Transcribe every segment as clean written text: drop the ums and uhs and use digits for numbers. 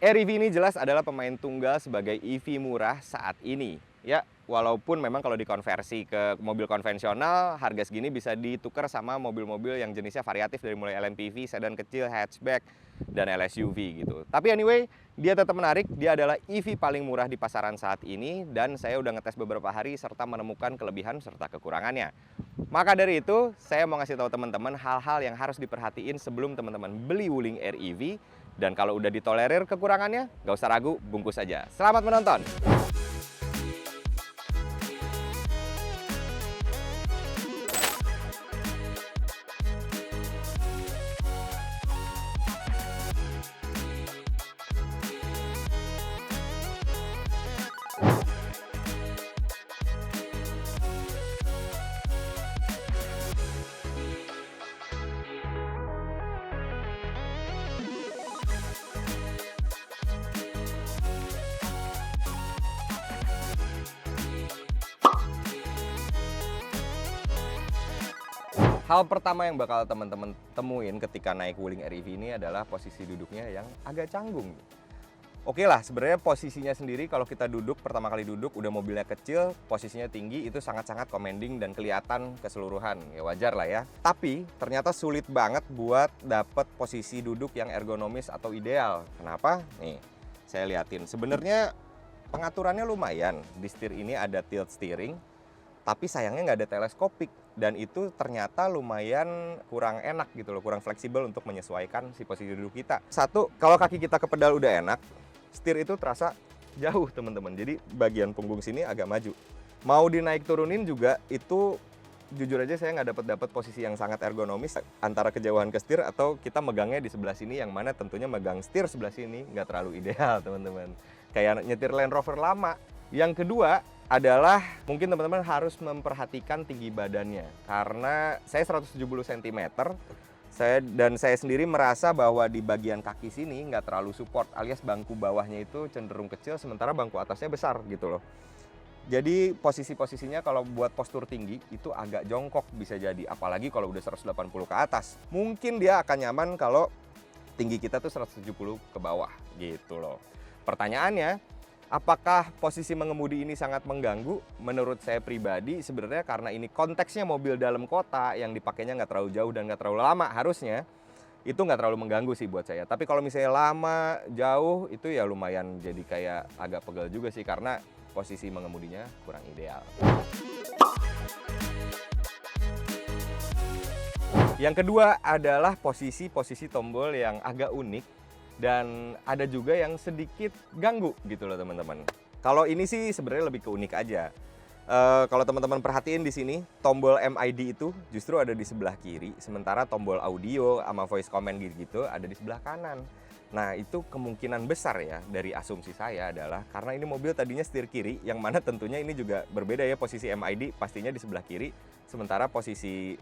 REV ini jelas adalah pemain tunggal sebagai EV murah saat ini. Ya, walaupun memang kalau dikonversi ke mobil konvensional, harga segini bisa ditukar sama mobil-mobil yang jenisnya variatif dari mulai LMPV, sedan kecil, hatchback, dan LSUV gitu. Tapi anyway, dia tetap menarik. Dia adalah EV paling murah di pasaran saat ini, dan saya udah ngetes beberapa hari serta menemukan kelebihan serta kekurangannya. Maka dari itu, saya mau ngasih tahu teman-teman hal-hal yang harus diperhatiin sebelum teman-teman beli Wuling REV. Dan kalau udah ditolerir kekurangannya, gak usah ragu, bungkus aja. Selamat menonton! Hal pertama yang bakal teman-teman temuin ketika naik Wuling REV ini adalah posisi duduknya yang agak canggung. Oke lah, sebenarnya posisinya sendiri kalau kita duduk, pertama kali duduk, udah mobilnya kecil, posisinya tinggi, itu sangat-sangat commanding dan kelihatan keseluruhan. Ya wajar lah ya. Tapi ternyata sulit banget buat dapet posisi duduk yang ergonomis atau ideal. Kenapa? Nih, saya liatin. Sebenarnya pengaturannya lumayan. Di setir ini ada tilt steering, tapi sayangnya nggak ada teleskopik. Dan itu ternyata lumayan kurang enak gitu loh, kurang fleksibel untuk menyesuaikan si posisi duduk kita. Satu, kalau kaki kita ke pedal udah enak, setir itu terasa jauh teman-teman. Jadi bagian punggung sini agak maju. Mau dinaik turunin juga itu jujur aja saya nggak dapat posisi yang sangat ergonomis antara kejauhan ke setir atau kita megangnya di sebelah sini, yang mana tentunya megang setir sebelah sini nggak terlalu ideal teman-teman. Kayak nyetir Land Rover lama. Yang kedua adalah mungkin teman-teman harus memperhatikan tinggi badannya, karena saya 170 cm. Saya sendiri merasa bahwa di bagian kaki sini nggak terlalu support, alias bangku bawahnya itu cenderung kecil sementara bangku atasnya besar gitu loh. Jadi posisinya kalau buat postur tinggi itu agak jongkok bisa jadi, apalagi kalau udah 180 ke atas. Mungkin dia akan nyaman kalau tinggi kita tuh 170 ke bawah gitu loh. Pertanyaannya, apakah posisi mengemudi ini sangat mengganggu? Menurut saya pribadi sebenarnya karena ini konteksnya mobil dalam kota yang dipakainya nggak terlalu jauh dan nggak terlalu lama, harusnya itu nggak terlalu mengganggu sih buat saya. Tapi kalau misalnya lama, jauh, itu ya lumayan jadi kayak agak pegel juga sih karena posisi mengemudinya kurang ideal. Yang kedua adalah posisi tombol yang agak unik. Dan ada juga yang sedikit ganggu gitu loh teman-teman. Kalau ini sih sebenarnya lebih ke unik aja. Kalau teman-teman perhatiin di sini, tombol MID itu justru ada di sebelah kiri, sementara tombol audio sama voice command gitu ada di sebelah kanan. Nah itu kemungkinan besar ya dari asumsi saya adalah karena ini mobil tadinya setir kiri, yang mana tentunya ini juga berbeda ya, posisi MID pastinya di sebelah kiri, sementara posisi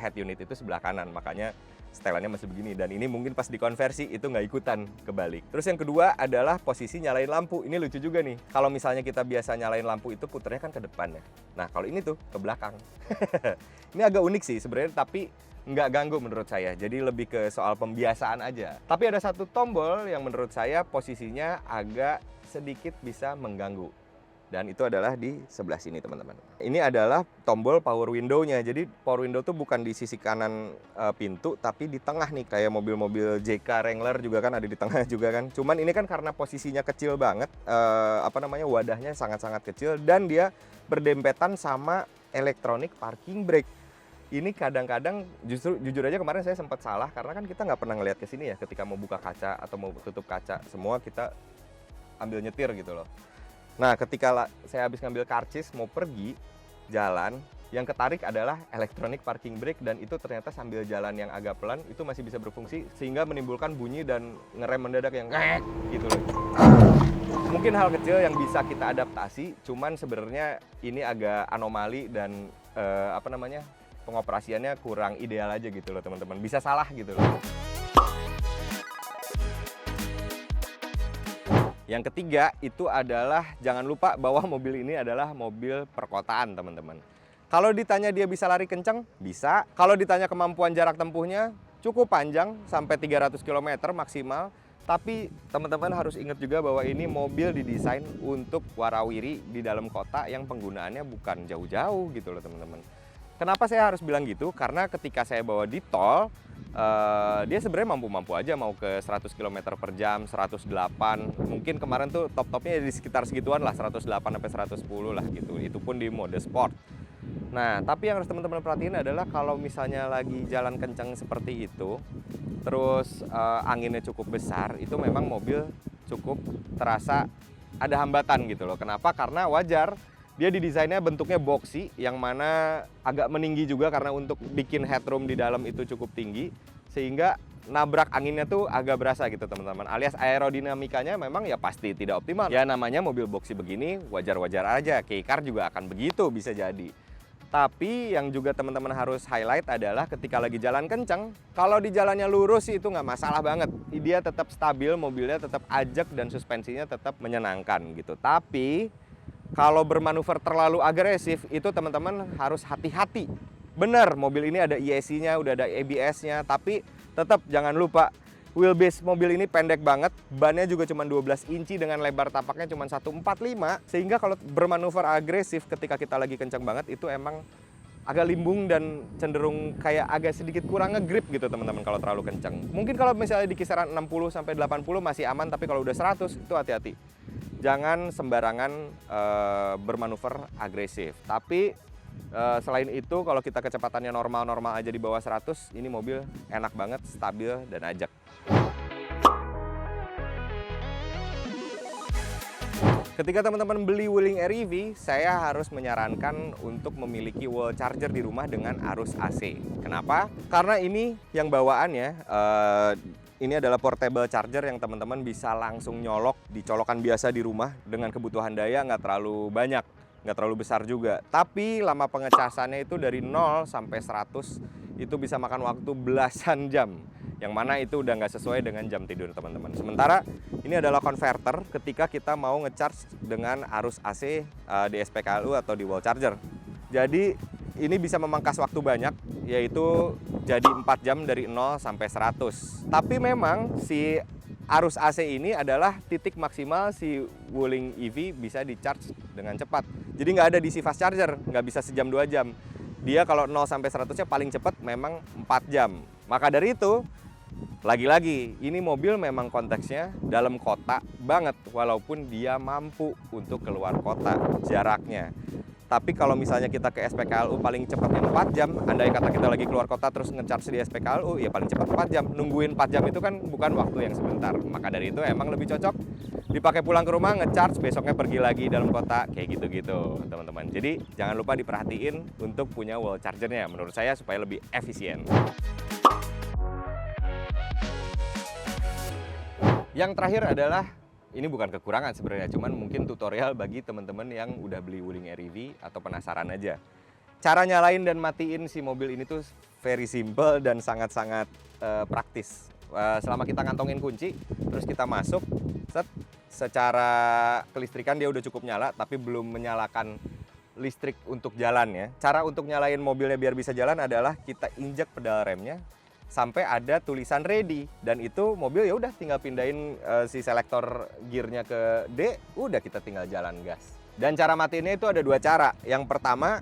head unit itu sebelah kanan, makanya setelannya masih begini. Dan ini mungkin pas dikonversi itu nggak ikutan kebalik. Terus yang kedua adalah posisi nyalain lampu. Ini lucu juga nih. Kalau misalnya kita biasa nyalain lampu itu puternya kan ke depan ya. Nah kalau ini tuh ke belakang. Ini agak unik sih sebenarnya, tapi nggak ganggu menurut saya. Jadi lebih ke soal pembiasaan aja. Tapi ada satu tombol yang menurut saya posisinya agak sedikit bisa mengganggu. Dan itu adalah di sebelah sini teman-teman. Ini adalah tombol power window-nya. Jadi power window tuh bukan di sisi kanan pintu, tapi di tengah nih. Kayak mobil-mobil JK Wrangler juga kan ada di tengah juga kan. Cuman ini kan karena posisinya kecil banget, wadahnya sangat-sangat kecil. Dan dia berdempetan sama electronic parking brake. Ini kadang-kadang justru jujur aja kemarin saya sempat salah, karena kan kita nggak pernah ngelihat ke sini ya ketika mau buka kaca atau mau tutup kaca. Semua kita ambil nyetir gitu loh. Nah ketika saya habis ngambil karcis mau pergi jalan, yang ketarik adalah electronic parking brake, dan itu ternyata sambil jalan yang agak pelan itu masih bisa berfungsi sehingga menimbulkan bunyi dan ngerem mendadak yang ngek gitu loh. Mungkin hal kecil yang bisa kita adaptasi, cuman sebenarnya ini agak anomali dan pengoperasiannya kurang ideal aja gitu loh teman-teman. Bisa salah gitu loh. Yang ketiga itu adalah jangan lupa bahwa mobil ini adalah mobil perkotaan teman-teman. Kalau ditanya dia bisa lari kencang, bisa. Kalau ditanya kemampuan jarak tempuhnya, cukup panjang sampai 300 km maksimal. Tapi teman-teman harus ingat juga bahwa ini mobil didesain untuk warawiri di dalam kota yang penggunaannya bukan jauh-jauh gitu loh teman-teman. Kenapa saya harus bilang gitu? Karena ketika saya bawa di tol, dia sebenarnya mampu-mampu aja mau ke 100 km per jam, 108. Mungkin kemarin tuh top-topnya di sekitar segituan lah, 108 sampai 110 lah gitu. Itu pun di mode sport. Nah, tapi yang harus teman-teman perhatiin adalah kalau misalnya lagi jalan kencang seperti itu, terus anginnya cukup besar, itu memang mobil cukup terasa ada hambatan gitu loh. Kenapa? Karena wajar. Dia didesainnya bentuknya boxy, yang mana agak meninggi juga karena untuk bikin headroom di dalam itu cukup tinggi, sehingga nabrak anginnya tuh agak berasa gitu teman-teman. Alias aerodinamikanya memang ya pasti tidak optimal. Ya namanya mobil boxy begini wajar-wajar aja, K-Car juga akan begitu bisa jadi. Tapi yang juga teman-teman harus highlight adalah ketika lagi jalan kencang, kalau di jalannya lurus sih itu nggak masalah banget. Dia tetap stabil, mobilnya tetap ajak dan suspensinya tetap menyenangkan gitu. Tapi kalau bermanuver terlalu agresif, itu teman-teman harus hati-hati. Benar, mobil ini ada ESC-nya, udah ada ABS-nya, tapi tetap jangan lupa, wheelbase mobil ini pendek banget, bannya juga cuma 12 inci dengan lebar tapaknya cuma 145, sehingga kalau bermanuver agresif ketika kita lagi kencang banget, itu emang agak limbung dan cenderung kayak agak sedikit kurang ngegrip gitu teman-teman kalau terlalu kencang. Mungkin kalau misalnya di kisaran 60 sampai 80 masih aman, tapi kalau udah 100 itu hati-hati. Jangan sembarangan bermanuver agresif. Tapi selain itu kalau kita kecepatannya normal-normal aja di bawah 100, ini mobil enak banget, stabil dan ajak. Ketika teman-teman beli Wuling Air EV, saya harus menyarankan untuk memiliki wall charger di rumah dengan arus AC. Kenapa? Karena ini yang bawaannya ini adalah portable charger yang teman-teman bisa langsung nyolok, dicolokan biasa di rumah dengan kebutuhan daya nggak terlalu banyak, nggak terlalu besar juga. Tapi lama pengecasannya itu dari 0 sampai 100 itu bisa makan waktu belasan jam. Yang mana itu udah nggak sesuai dengan jam tidur teman-teman. Sementara ini adalah converter ketika kita mau ngecharge dengan arus AC di SPKLU atau di wall charger. Jadi ini bisa memangkas waktu banyak, yaitu jadi 4 jam dari 0 sampai 100. Tapi memang si arus AC ini adalah titik maksimal si Wuling EV bisa di-charge dengan cepat. Jadi nggak ada DC fast charger, nggak bisa sejam 2 jam. Dia kalau 0 sampai 100-nya paling cepat memang 4 jam. Maka dari itu, lagi-lagi ini mobil memang konteksnya dalam kota banget, walaupun dia mampu untuk keluar kota jaraknya. Tapi kalau misalnya kita ke SPKLU paling cepatnya 4 jam, andai kata kita lagi keluar kota terus ngecharge di SPKLU, ya paling cepat 4 jam. Nungguin 4 jam itu kan bukan waktu yang sebentar. Maka dari itu emang lebih cocok dipakai pulang ke rumah, ngecharge, besoknya pergi lagi dalam kota, kayak gitu-gitu teman-teman. Jadi jangan lupa diperhatiin untuk punya wall chargernya, menurut saya supaya lebih efisien. Yang terakhir adalah, ini bukan kekurangan sebenarnya, cuman mungkin tutorial bagi teman-teman yang udah beli Wuling Air EV atau penasaran aja. Cara nyalain dan matiin si mobil ini tuh very simple dan sangat-sangat praktis. Selama kita ngantongin kunci, terus kita masuk, secara kelistrikan dia udah cukup nyala, tapi belum menyalakan listrik untuk jalan ya. Cara untuk nyalain mobilnya biar bisa jalan adalah kita injek pedal remnya sampai ada tulisan ready, dan itu mobil ya udah tinggal pindahin si selektor gearnya ke D, udah kita tinggal jalan gas. Dan cara matiinnya itu ada 2 cara. Yang pertama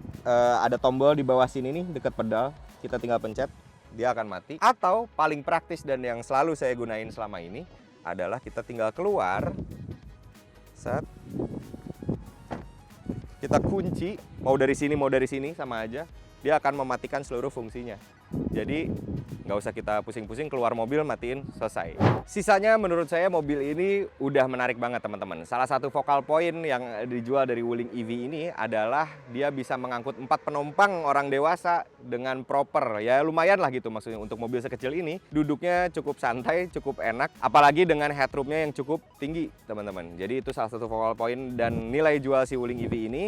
ada tombol di bawah sini nih dekat pedal, kita tinggal pencet, dia akan mati. Atau paling praktis dan yang selalu saya gunain selama ini adalah kita tinggal keluar, kita kunci, mau dari sini sama aja, dia akan mematikan seluruh fungsinya. Jadi nggak usah kita pusing-pusing keluar mobil, matiin, selesai. Sisanya menurut saya mobil ini udah menarik banget teman-teman. Salah satu focal point yang dijual dari Wuling EV ini adalah dia bisa mengangkut 4 penumpang orang dewasa dengan proper. Ya lumayan lah gitu maksudnya untuk mobil sekecil ini. Duduknya cukup santai, cukup enak. Apalagi dengan headroomnya yang cukup tinggi teman-teman. Jadi itu salah satu focal point dan nilai jual si Wuling EV ini.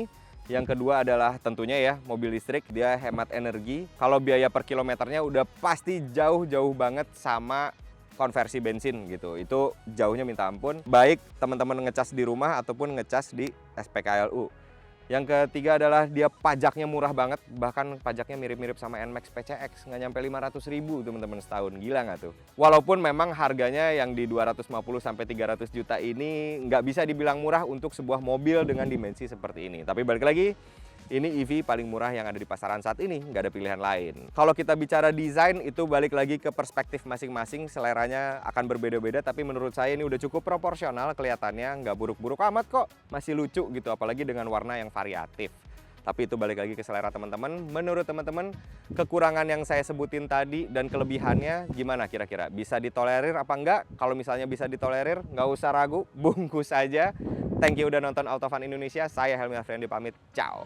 Yang kedua adalah tentunya ya mobil listrik, dia hemat energi. Kalau biaya per kilometernya udah pasti jauh-jauh banget sama konversi bensin gitu. Itu jauhnya minta ampun. Baik teman-teman ngecas di rumah ataupun ngecas di SPKLU. Yang ketiga adalah dia pajaknya murah banget, bahkan pajaknya mirip-mirip sama NMAX PCX, nggak nyampe 500.000 teman-teman setahun, gila nggak tuh? Walaupun memang harganya yang di 250 sampai 300 juta ini nggak bisa dibilang murah untuk sebuah mobil dengan dimensi seperti ini. Tapi balik lagi, ini EV paling murah yang ada di pasaran saat ini, nggak ada pilihan lain. Kalau kita bicara desain, itu balik lagi ke perspektif masing-masing, seleranya akan berbeda-beda, tapi menurut saya ini udah cukup proporsional kelihatannya, nggak buruk-buruk amat kok, masih lucu gitu, apalagi dengan warna yang variatif. Tapi itu balik lagi ke selera teman-teman. Menurut teman-teman, kekurangan yang saya sebutin tadi dan kelebihannya gimana kira-kira? Bisa ditolerir apa enggak? Kalau misalnya bisa ditolerir, nggak usah ragu, bungkus aja. Thank you udah nonton Autofun Indonesia. Saya Helmi Afriandi pamit. Ciao.